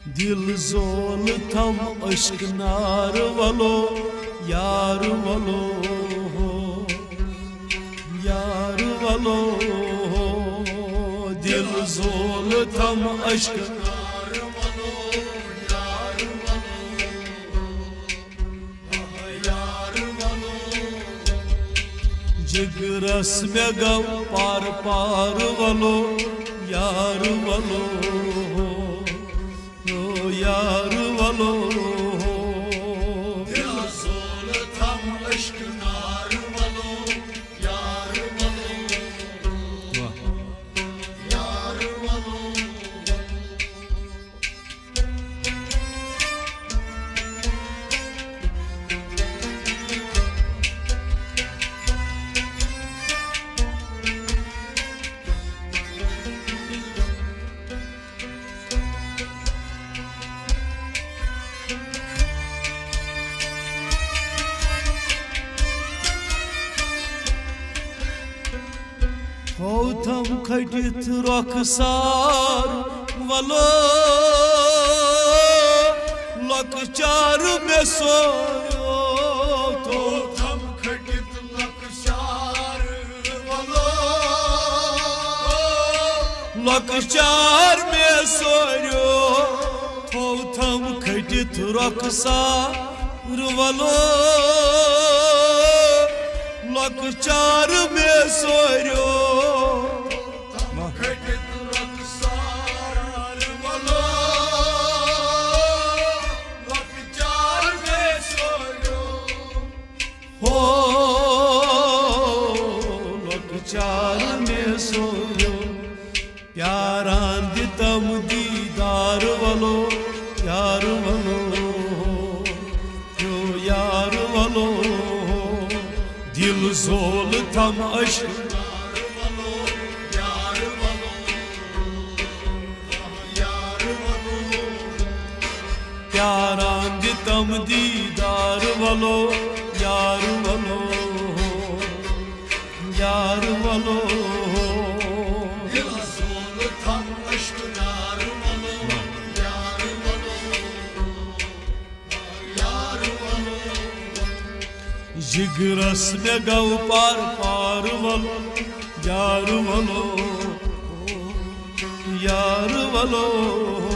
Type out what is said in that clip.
दिल जोल थम अश्क नार वलो यार वलो यार वलो दिल जोल थम अश्क नार वलो यार वलो यार वलो जिगरस में गव पार पार वलो यार वलो यार वलो दिल जोल थम अश्क नार वलो यार वलो यार वलो थम खटित रखसार वलो लकचार में सोयो थम खटित लकचार वलो लकचार में सोयो थम खटित रखसार वलो लकचार में सोयो लकचार में सोयो प्यारान दितम दीदार वलो यार वलो यो यार वलो दिल जोल थम अश्क नार वलो यार वलो यार वलो प्यारान दितम दीदार वलो यार वलो यार वलो दिल जोल थम अश्क नार वलो यार वलो यार वलो जिगरस में गव पार पार वलो यार वलो यार वलो